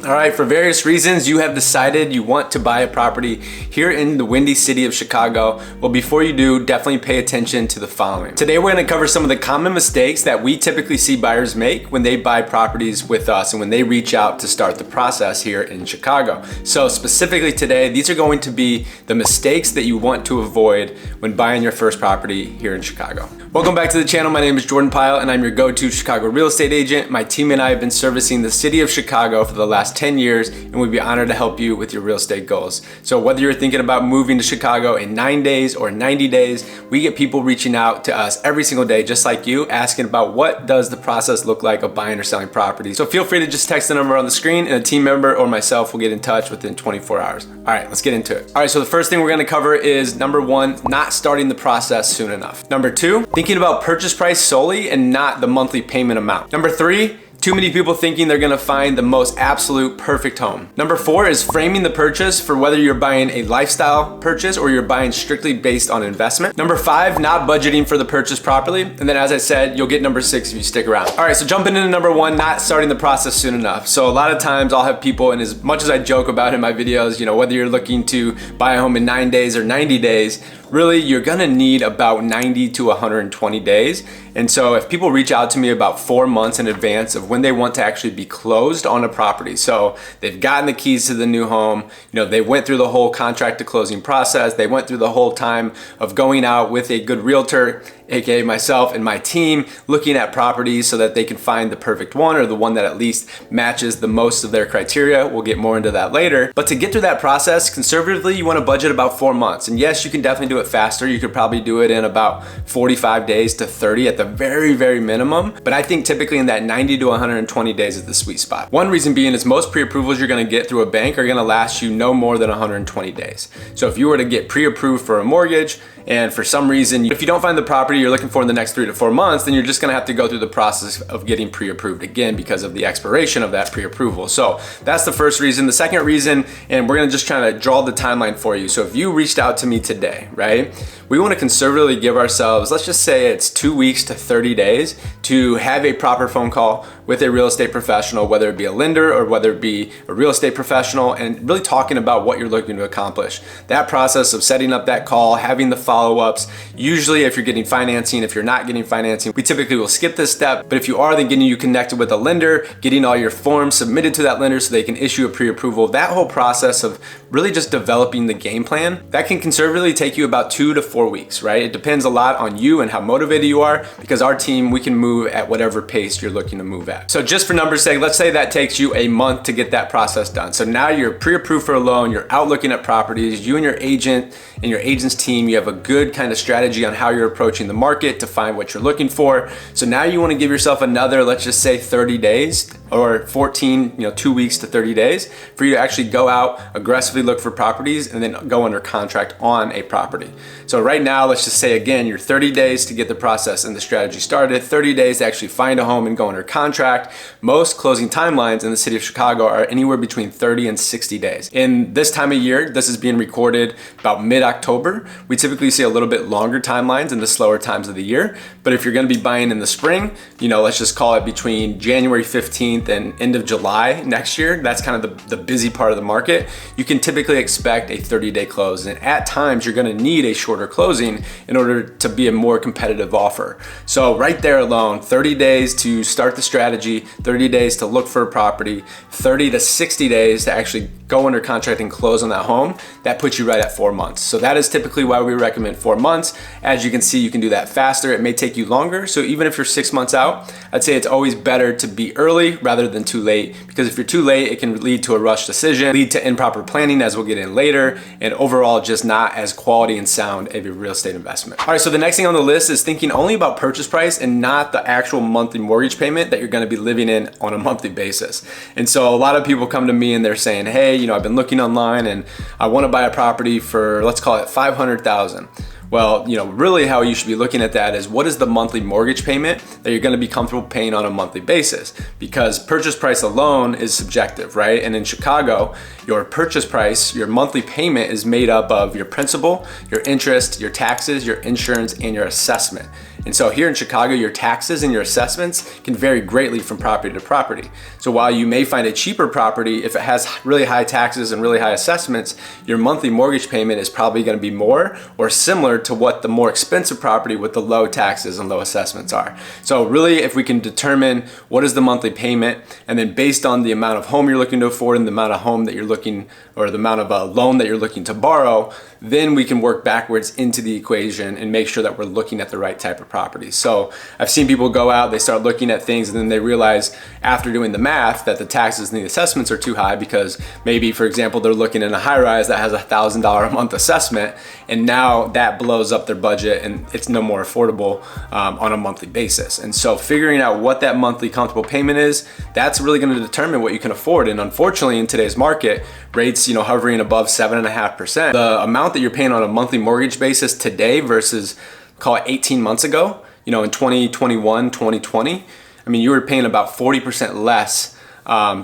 All right, for various reasons, you have decided you want to buy a property here in the windy city of Chicago. Well, before you do, definitely pay attention to the following. Today, we're gonna cover some of the common mistakes that we typically see buyers make when they buy properties with us and when they reach out to start the process here in Chicago. So specifically today, these are going to be the mistakes that you want to avoid when buying your first property here in Chicago. Welcome back to the channel. My name is Jordan Pyle and I'm your go-to Chicago real estate agent. My team and I have been servicing the city of Chicago for the last 10 years and we'd be honored to help you with your real estate goals. So whether you're thinking about moving to Chicago in 9 days or 90 days, we get people reaching out to us every single day, just like you, asking about what does the process look like of buying or selling property. So feel free to just text the number on the screen and a team member or myself will get in touch within 24 hours. All right, let's get into it. All right, so the first thing we're gonna cover is number one, not starting the process soon enough. Number two, thinking about purchase price solely and not the monthly payment amount. Number three, too many people thinking they're gonna find the most absolute perfect home. Number four is framing the purchase for whether you're buying a lifestyle purchase or you're buying strictly based on investment. Number five, not budgeting for the purchase properly. And then as I said, you'll get number six if you stick around. All right, so jumping into number one, not starting the process soon enough. So a lot of times I'll have people, and as much as I joke about in my videos, you know, whether you're looking to buy a home in 9 days or 90 days, really you're gonna need about 90 to 120 days. And so if people reach out to me about 4 months in advance of when they want to actually be closed on a property, so they've gotten the keys to the new home, you know, they went through the whole contract to closing process, they went through the whole time of going out with a good realtor, aka myself and my team, looking at properties so that they can find the perfect one or the one that at least matches the most of their criteria. We'll get more into that later. But to get through that process, conservatively, you want to budget about 4 months. And yes, you can definitely do it faster. You could probably do it in about 45 days to 30 at the very, very minimum. But I think typically in that 90 to 120 days is the sweet spot. One reason being is most pre-approvals you're going to get through a bank are going to last you no more than 120 days. So if you were to get pre-approved for a mortgage, and for some reason, if you don't find the property you're looking for in the next 3 to 4 months, then you're just gonna have to go through the process of getting pre-approved again because of the expiration of that pre-approval. So that's the first reason. The second reason, and we're gonna just try to draw the timeline for you. So if you reached out to me today, right? We wanna conservatively give ourselves, let's just say it's 2 weeks to 30 days to have a proper phone call with a real estate professional, whether it be a lender or whether it be a real estate professional, and really talking about what you're looking to accomplish. That process of setting up that call, having the follow-ups. Usually if you're getting financing, if you're not getting financing, we typically will skip this step. But if you are, then getting you connected with a lender, getting all your forms submitted to that lender so they can issue a pre-approval, that whole process of really just developing the game plan, that can conservatively take you about 2 to 4 weeks, right? It depends a lot on you and how motivated you are, because our team, we can move at whatever pace you're looking to move at. So just for numbers' sake, let's say that takes you a month to get that process done. So now you're pre-approved for a loan, you're out looking at properties, you and your agent and your agent's team, you have a good kind of strategy on how you're approaching the market to find what you're looking for. So now you want to give yourself another, let's just say 30 days or 14, 2 weeks to 30 days for you to actually go out, aggressively look for properties and then go under contract on a property. So right now, let's just say again, you're 30 days to get the process and the strategy started, 30 days to actually find a home and go under contract. Most closing timelines in the city of Chicago are anywhere between 30 and 60 days. In this time of year, this is being recorded about mid-October. We typically see a little bit longer timelines in the slower times of the year. But if you're gonna be buying in the spring, let's just call it between January 15th and end of July next year, that's kind of the busy part of the market, you can typically expect a 30-day close. And at times, you're gonna need a shorter closing in order to be a more competitive offer. So right there alone, 30 days to start the strategy, 30 days to look for a property, 30 to 60 days to actually go under contract and close on that home, that puts you right at 4 months. So that is typically why we recommend 4 months. As you can see, you can do that faster. It may take you longer. So even if you're 6 months out, I'd say it's always better to be early rather than too late, because if you're too late, it can lead to a rush decision, lead to improper planning, as we'll get in later, and overall just not as quality and sound of a real estate investment. All right, so the next thing on the list is thinking only about purchase price and not the actual monthly mortgage payment that you're gonna be living in on a monthly basis. And so a lot of people come to me and they're saying, hey, I've been looking online and I wanna buy a property for, let's call it 500,000. Well, really how you should be looking at that is what is the monthly mortgage payment that you're gonna be comfortable paying on a monthly basis? Because purchase price alone is subjective, right? And in Chicago, your purchase price, your monthly payment is made up of your principal, your interest, your taxes, your insurance, and your assessment. And so here in Chicago, your taxes and your assessments can vary greatly from property to property. So while you may find a cheaper property, if it has really high taxes and really high assessments, your monthly mortgage payment is probably going to be more or similar to what the more expensive property with the low taxes and low assessments are. So really, if we can determine what is the monthly payment, and then based on the amount of home you're looking to afford and the amount of home that you're looking, or the amount of loan that you're looking to borrow, then we can work backwards into the equation and make sure that we're looking at the right type of property. So I've seen people go out, they start looking at things, and then they realize after doing the math that the taxes and the assessments are too high, because maybe, for example, they're looking in a high rise that has $1,000 a month assessment, and now that blows up their budget and it's no more affordable on a monthly basis. And so figuring out what that monthly comfortable payment is, that's really going to determine what you can afford. And unfortunately, in today's market, rates, hovering above 7.5%, the amount that you're paying on a monthly mortgage basis today versus call it 18 months ago, in 2021, 2020, I mean, you were paying about 40% less.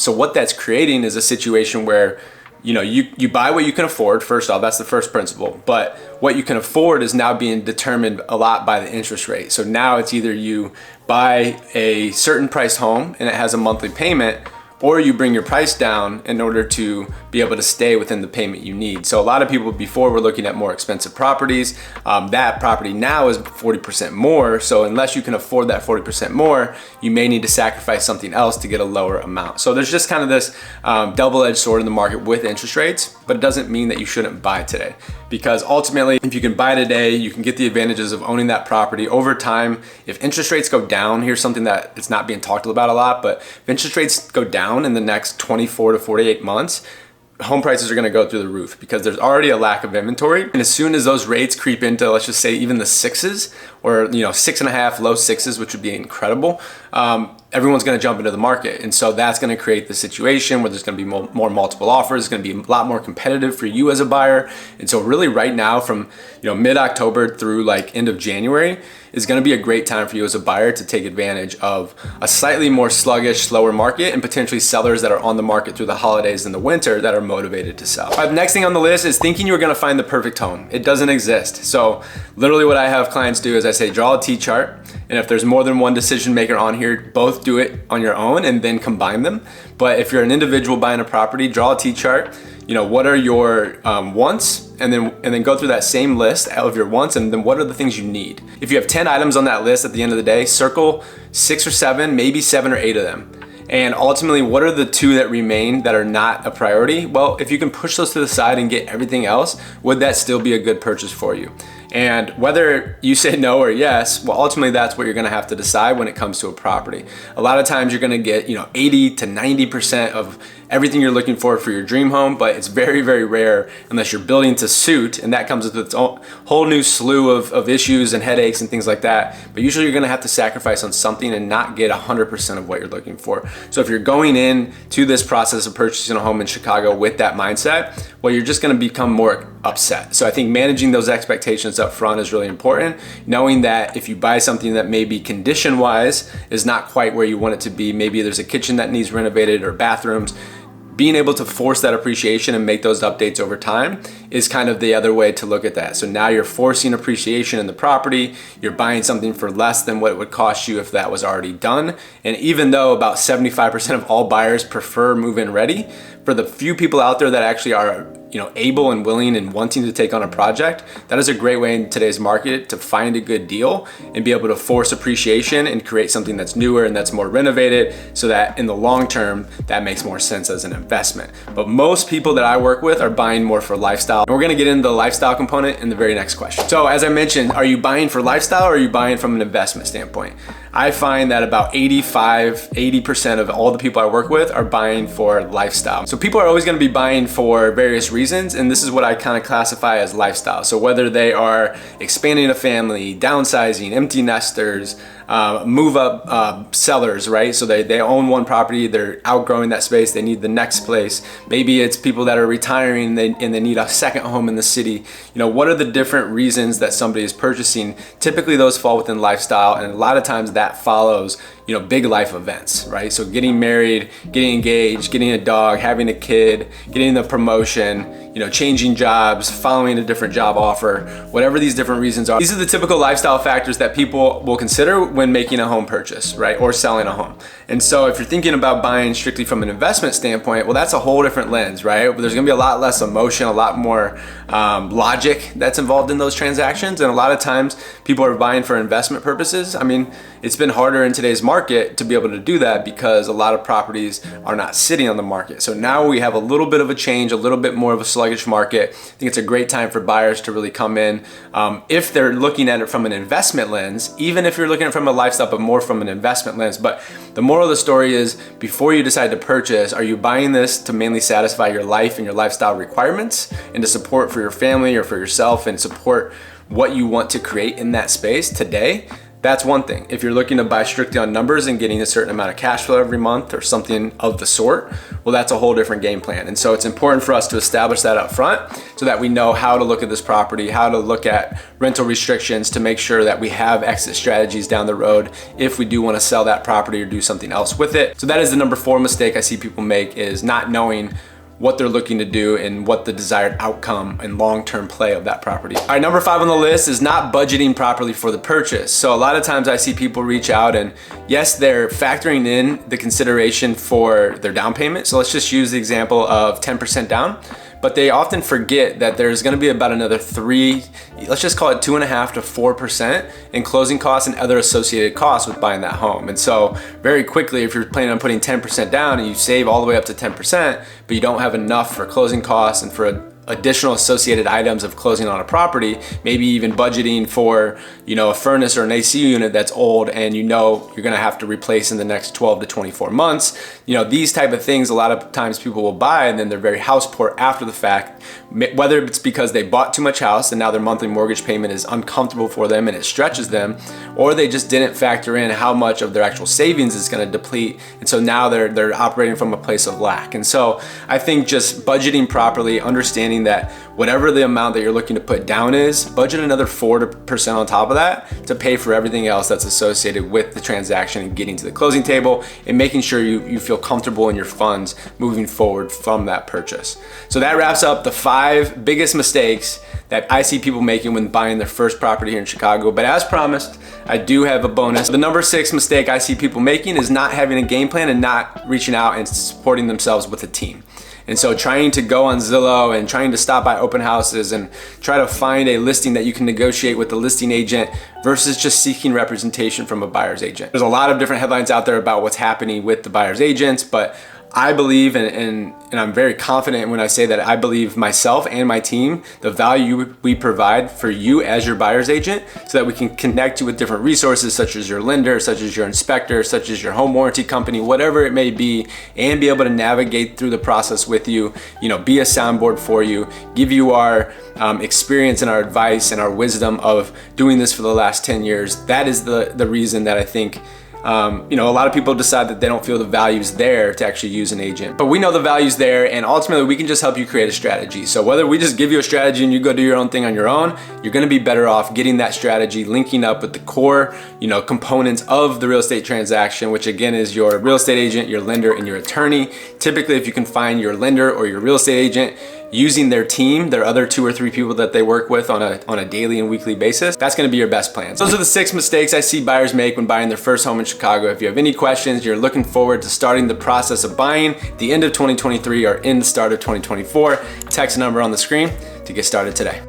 So what that's creating is a situation where you buy what you can afford. First off, that's the first principle. But what you can afford is now being determined a lot by the interest rate. So now it's either you buy a certain price home and it has a monthly payment, or you bring your price down in order to be able to stay within the payment you need. So a lot of people before were looking at more expensive properties. That property now is 40% more. So unless you can afford that 40% more, you may need to sacrifice something else to get a lower amount. So there's just kind of this double-edged sword in the market with interest rates, but it doesn't mean that you shouldn't buy today. Because ultimately, if you can buy today, you can get the advantages of owning that property over time. If interest rates go down, here's something that it's not being talked about a lot, but if interest rates go down in the next 24 to 48 months, home prices are going to go through the roof because there's already a lack of inventory. And as soon as those rates creep into, let's just say, even the sixes, or 6.5, low sixes, which would be incredible, everyone's going to jump into the market. And so that's going to create the situation where there's going to be more multiple offers. It's going to be a lot more competitive for you as a buyer. And so really right now, from mid-October through like end of January, is going to be a great time for you as a buyer to take advantage of a slightly more sluggish, slower market, and potentially sellers that are on the market through the holidays and the winter that are motivated to sell. All right, the next thing on the list is thinking you're going to find the perfect home. It doesn't exist. So literally what I have clients do is I say, draw a T-chart. And if there's more than one decision maker on here, both do it on your own and then combine them. But if you're an individual buying a property, draw a T-chart. What are your wants? And then go through that same list of your wants, and then what are the things you need. If you have 10 items on that list at the end of the day, circle 6 or 7, maybe 7 or 8 of them. And ultimately, what are the 2 that remain that are not a priority? Well, if you can push those to the side and get everything else, would that still be a good purchase for you? And whether you say no or yes, well, ultimately that's what you're gonna have to decide when it comes to a property. A lot of times you're gonna get 80 to 90% of everything you're looking for your dream home, but it's very, very rare unless you're building to suit, and that comes with its own whole new slew of issues and headaches and things like that. But usually you're gonna have to sacrifice on something and not get 100% of what you're looking for. So if you're going in to this process of purchasing a home in Chicago with that mindset, well, you're just gonna become more upset. So I think managing those expectations up front is really important. Knowing that if you buy something that maybe condition-wise is not quite where you want it to be, maybe there's a kitchen that needs renovated or bathrooms, being able to force that appreciation and make those updates over time is kind of the other way to look at that. So now you're forcing appreciation in the property, you're buying something for less than what it would cost you if that was already done. And even though about 75% of all buyers prefer move-in ready, for the few people out there that actually are able and willing and wanting to take on a project, that is a great way in today's market to find a good deal and be able to force appreciation and create something that's newer and that's more renovated, so that in the long term, that makes more sense as an investment. But most people that I work with are buying more for lifestyle. And we're gonna get into the lifestyle component in the very next question. So as I mentioned, are you buying for lifestyle or are you buying from an investment standpoint? I find that about 80% of all the people I work with are buying for lifestyle. So people are always gonna be buying for various reasons, and this is what I kind of classify as lifestyle. So whether they are expanding a family, downsizing, empty nesters, move up sellers, right? So they own one property, they're outgrowing that space, they need the next place. Maybe it's people that are retiring and they need a second home in the city. What are the different reasons that somebody is purchasing? Typically those fall within lifestyle, and a lot of times that follows big life events, right? So getting married, getting engaged, getting a dog, having a kid, getting the promotion, changing jobs, following a different job offer, whatever these different reasons are. These are the typical lifestyle factors that people will consider when making a home purchase, right? Or selling a home. And so if you're thinking about buying strictly from an investment standpoint, well, that's a whole different lens, right? There's gonna be a lot less emotion, a lot more logic that's involved in those transactions. And a lot of times people are buying for investment purposes. I mean, it's been harder in today's market to be able to do that because a lot of properties are not sitting on the market. So now we have a little bit of a change, a little bit more of a sluggish market. I think it's a great time for buyers to really come in if they're looking at it from an investment lens, even if you're looking at it from a lifestyle, but more from an investment lens. But the moral of the story is, before you decide to purchase, are you buying this to mainly satisfy your life and your lifestyle requirements and to support for your family or for yourself and support what you want to create in that space today? That's one thing. If you're looking to buy strictly on numbers and getting a certain amount of cash flow every month or something of the sort, well, that's a whole different game plan. And so it's important for us to establish that up front so that we know how to look at this property, how to look at rental restrictions to make sure that we have exit strategies down the road if we do want to sell that property or do something else with it. So that is the number 4 mistake I see people make, is not knowing what they're looking to do and what the desired outcome and long-term play of that property. All right, number 5 on the list is not budgeting properly for the purchase. So a lot of times I see people reach out and yes, they're factoring in the consideration for their down payment. So let's just use the example of 10% down. But they often forget that there's gonna be about another 3, let's just call it 2.5% to 4% in closing costs and other associated costs with buying that home. And so very quickly, if you're planning on putting 10% down and you save all the way up to 10%, but you don't have enough for closing costs and for additional associated items of closing on a property, maybe even budgeting for, a furnace or an AC unit that's old and you're gonna have to replace in the next 12 to 24 months. These type of things, a lot of times people will buy and then they're very house poor after the fact, whether it's because they bought too much house and now their monthly mortgage payment is uncomfortable for them and it stretches them, or they just didn't factor in how much of their actual savings is gonna deplete. And so now they're operating from a place of lack. And so I think just budgeting properly, understanding that whatever the amount that you're looking to put down is, budget another 4% on top of that to pay for everything else that's associated with the transaction and getting to the closing table and making sure you feel comfortable in your funds moving forward from that purchase. So that wraps up the 5 biggest mistakes that I see people making when buying their first property here in Chicago. But as promised, I do have a bonus. The number 6 mistake I see people making is not having a game plan and not reaching out and supporting themselves with a team. And so trying to go on Zillow and trying to stop by open houses and try to find a listing that you can negotiate with the listing agent versus just seeking representation from a buyer's agent. There's a lot of different headlines out there about what's happening with the buyer's agents, but I believe, and I'm very confident when I say that I believe myself and my team, the value we provide for you as your buyer's agent so that we can connect you with different resources such as your lender, such as your inspector, such as your home warranty company, whatever it may be, and be able to navigate through the process with you, be a soundboard for you, give you our experience and our advice and our wisdom of doing this for the last 10 years. That is the reason that I think a lot of people decide that they don't feel the value's there to actually use an agent. But we know the value's there, and ultimately we can just help you create a strategy. So whether we just give you a strategy and you go do your own thing on your own, you're gonna be better off getting that strategy, linking up with the core components of the real estate transaction, which again is your real estate agent, your lender, and your attorney. Typically, if you can find your lender or your real estate agent using their team, their other 2 or 3 people that they work with on a daily and weekly basis, that's gonna be your best plan. So those are the 6 mistakes I see buyers make when buying their first home in Chicago. If you have any questions, you're looking forward to starting the process of buying at the end of 2023 or in the start of 2024, text the number on the screen to get started today.